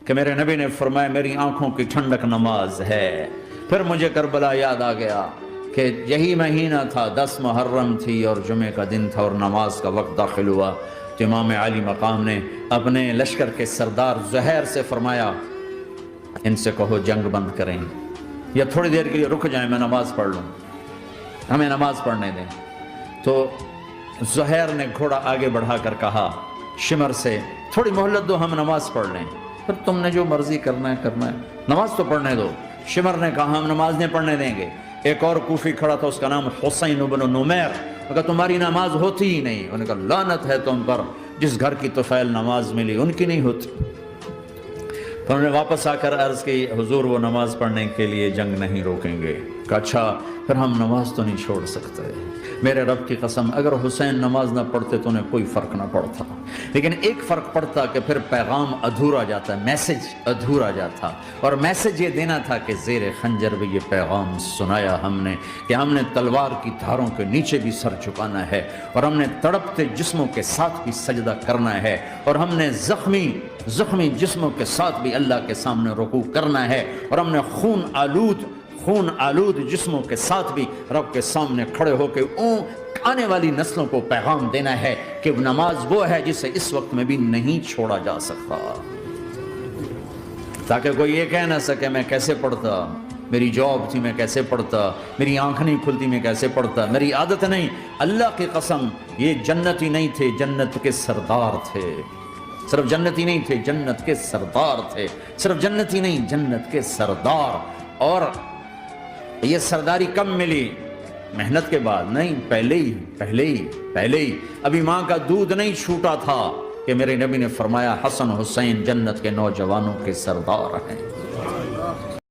کہ میرے نبی نے فرمایا میری آنکھوں کی ٹھنڈک نماز ہے۔ پھر مجھے کربلا یاد آ گیا کہ یہی مہینہ تھا، 10 محرم تھی اور جمعہ کا دن تھا اور نماز کا وقت داخل ہوا تو امام عالی مقام نے اپنے لشکر کے سردار زہیر سے فرمایا ان سے کہو جنگ بند کریں یا تھوڑی دیر کے لیے رک جائیں، میں نماز پڑھ لوں، ہمیں نماز پڑھنے دیں۔ تو زہیر نے گھوڑا آگے بڑھا کر کہا شمر سے تھوڑی مہلت دو، ہم نماز پڑھ لیں، پھر تم نے جو مرضی کرنا ہے نماز تو پڑھنے دو۔ شمر نے کہا ہم نماز نہیں پڑھنے دیں گے۔ ایک اور کوفی کھڑا تھا، اس کا نام حسین بن نمیر، کہا تمہاری نماز ہوتی ہی نہیں۔ انہوں نے کہا لعنت ہے تم پر، جس گھر کی طفیل نماز ملی ان کی نہیں ہوتی۔ تو انہوں نے واپس آ کر عرض کی حضور وہ نماز پڑھنے کے لیے جنگ نہیں روکیں گے۔ کہا اچھا پھر ہم نماز تو نہیں چھوڑ سکتے۔ میرے رب کی قسم اگر حسین نماز نہ پڑھتے تو انہیں کوئی فرق نہ پڑتا، لیکن ایک فرق پڑتا کہ پھر پیغام ادھورا جاتا، میسج ادھورا جاتا، اور میسج یہ دینا تھا کہ زیر خنجر بھی یہ پیغام سنایا ہم نے کہ ہم نے تلوار کی دھاروں کے نیچے بھی سر جھکانا ہے، اور ہم نے تڑپتے جسموں کے ساتھ بھی سجدہ کرنا ہے، اور ہم نے زخمی جسموں کے ساتھ بھی اللہ کے سامنے رکوع کرنا ہے، اور ہم نے خون آلود جسموں کے ساتھ بھی رب کے سامنے کھڑے ہو کے آنے والی نسلوں کو پیغام دینا ہے کہ نماز وہ ہے جسے اس وقت میں بھی نہیں چھوڑا جا سکتا، تاکہ کوئی یہ کہہ نہ سکے میں کیسے پڑھتا، میری جاب تھی میں کیسے پڑھتا، میری آنکھ نہیں کھلتی میں کیسے پڑھتا، میری عادت نہیں۔ اللہ کی قسم یہ جنتی نہیں تھے، جنت کے سردار تھے، صرف جنتی نہیں تھے، جنت کے سردار تھے، صرف جنتی نہیں جنت کے سردار۔ اور یہ سرداری کب ملی؟ محنت کے بعد نہیں، پہلے ہی ابھی ماں کا دودھ نہیں چھوٹا تھا کہ میرے نبی نے فرمایا حسن حسین جنت کے نوجوانوں کے سردار ہیں۔